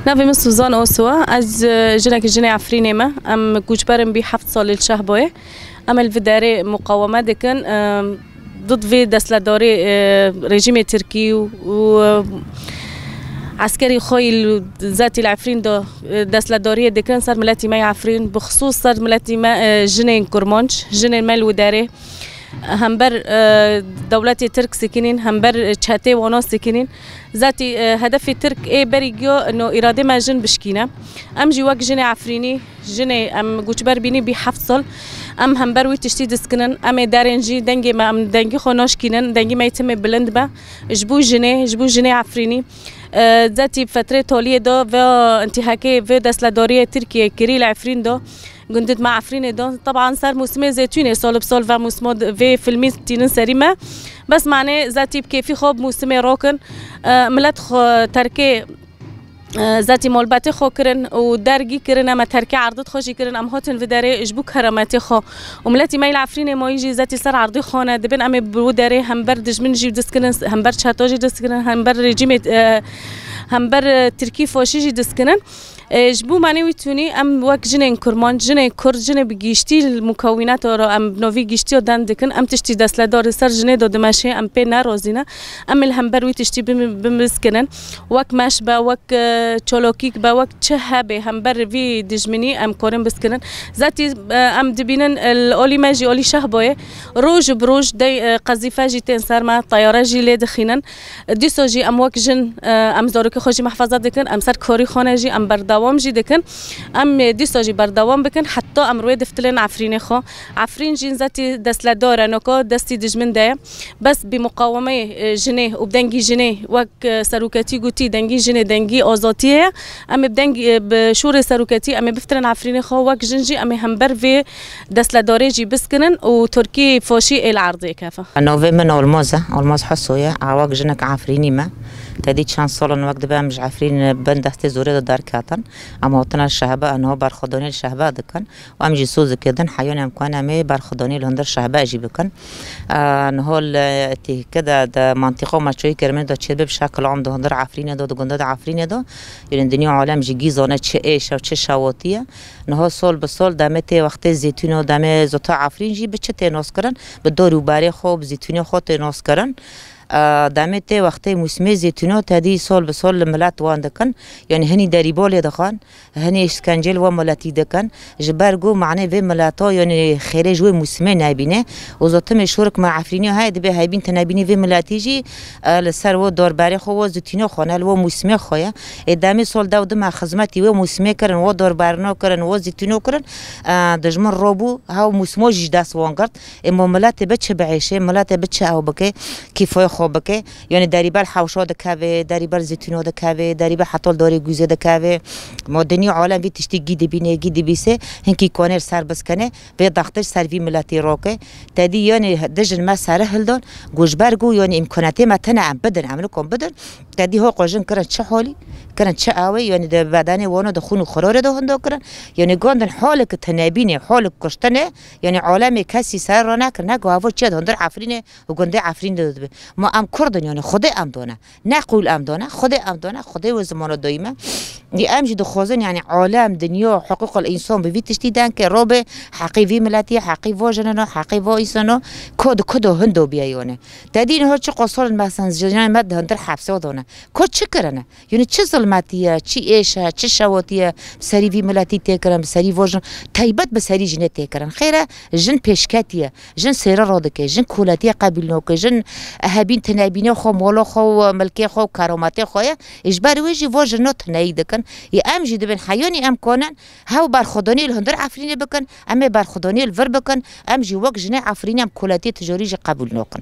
نافي من سوزان أوسوا از جنك جني عفريني ما ام كوجبرم بي حفظ صال الشهبوي ام الفداري مقاومة دكن ضد في دسلداري رجيم تركي و عسكري خوي ذاتي العفرين دو دسلدارية دكن صار ملاتي ما عفرين بخصوص صار ملاتي ما جنين كرمانش جنين مال وداري همبر دولتي ترك سكنين همبر تشاتي وناس سكنين ذاتي هدف ترك اي بريجو انه اراده ما جن بشكينا ام جواك جني عفريني جني ام جوجبر بيني بحفصل ام همبر وي تشتي سكنن ام دارنجي دنجي ما ام دنجي خوناش كينن دنجي ما يتم بلند با جبو جني عفريني ذاتي بفتره طوليه دو و انتهاكي و دسلداريه تركيا كريل عفرين دو قندت مع عفرين دو طبعا صار موسمي زيتوني صول بصول و موسمود في فيلمي تينن سريمه بس معناه ذاتي بكيفي خوب موسمي روكن ملت خو تركي ذاتي مولباتي خو كرن و درجي كرن اما تركي عرضت خوشي كرن ام هوتن في داري اجبوك هرماتي خو وملاتي مايل عفرين ما يجي ذاتي صار عرضي خونه دبن ام برو داري همبر دجمن جي دسكن همبر شاتوجي دسكن همبر ريجيم همبر تركي فوشي دسكن جبو معنی ویتونی ام وقت جنین کرمان جنین کرد جنین بگیشتی المکونات رو ام نوی گیشتی و دان دکن ام تشتی دستلدار سر جنین دو دمشه ام پی ناروزینا ام الهمبر وی تشتی بمسکنن وقت ماش با وقت چلوکیک با وقت چه هبه همبر وی دجمنی ام کارم بسکنن ذاتی ام دبینن الاولی ماجی اولی شهبه روج بروج دی قذیفه جی تنسر ما طیاره جی لید خینن دیسو جی ام وقت جن ام زارک خوشی محفظات دکن ام سر کاری خانه جی ام بردوام جی دکن ام دیسو جی بردوام بکن حتی ام روی دفتلن عفرین خو عفرین جین ذاتی دستلدار نوکا دستی دجمن ده بس بمقاومه جنه و بدنگی جنه وقت سروکتی گوتی دنگی جنه دنگی آزاتیه ام بدنگی بشور سروکتی ام بفترن عفرین خو وقت جنجی ام همبر في دستلداری جی بسکنن و ترکی فاشی العرضی کافه نوفي من الماز حسوية عواق جنك عفريني ما تدي شان صولن وقت بقى مش عفرين بندهتي زوري دار كاتن اما وطنا الشهباء انه برخدوني الشهباء دكن وام جي سوز كدن حيون امكان امي برخدوني لهندر الشهباء جي بكن انه تي كده ده منطقه ما شوي كرمن ده تشبه بشكل عام ده هندر عفرين ده گنده عفرين ده يعني دنيا عالم جي گيزونه چه ايش و چه شواتيه انه سول بسول دمته وقت زيتون و دمه زوتا عفرين جي بچته ناس کرن به دارو باري خوب زيتوني خود ناس کرن دامت وقت موسم زيتونو تدي سال بسال ملات وان دكان يعني هني دريبال دخان هني اسكنجل وملاتي دكان جبرجو معناه في ملاتا يعني خارج موسم نابينه وزاتم شورك مع عفريني هاي دبي هاي بنت نابيني في ملاتيجي لسر و دار باري خو زيتونو خانه و موسم خويا ادامي سال داود مع خدمتي و موسم كرن و دار بارنا كرن و زيتونو كرن دجمن روبو هاو موسمو جداس وانقرت اما ملات بتش بعيشه ملات بتش او بكي كيف خوبکه یعنی دریبر حوشا دکاوه دریبر زیتونو دکاوه دریبر حتی داری گوزه دکاوه مدنی عالم وی تشتی گیده بینه گیده بیسه هنکی کانر سر بس کنه به دختر سروی ملتی راکه تدی یعنی دجن ما سره هلدان گوشبرگو یعنی امکاناتی ما تنه ام بدن عملو کن بدن تدی ها قاجن کرن چه حالی کرن چه آوه یعنی در بدن وانو دخون خراره ده هندا کرن یعنی گاندن حالک تنابینه حالک کشتنه یعنی عالم کسی سر را نکرن نگو هوا چه هندر عفرینه و گنده عفرین ده ما ام کردن یعنی خود ام دانه نقول ام دانه خود ام دانه خود و زمان دایمه دی ام جد خوازن یعنی عالم دنیا حقوق الانسان به ویتش دیدن که راب حقیقی ملتی حقیقی واجننا حقیقی وایسنا کد هندو بیایونه تدین ها چه قصال مثلا جنان مد هندر حبس و دانه کد چه کرنه یعنی چه ظلمتیه چه ایشه چه شواتیه سری وی ملتی تکرم سری واجن تایبت به سری جنت تکرن خیره جن پیشکتیه جن سر رادکه جن کولتی قبیل نوکه جن هبین تنابینه خو مولا خو ملکی خو کرامت خویا اجبار ویجی واجن نت نیدکن ی ام جد بن حیانی ام کنن هاو برخدانی الهندر عفرینه بکن ام برخدانی الور بکن ام جی وق جنه عفرینه ام کولتی تجاری قبول نکن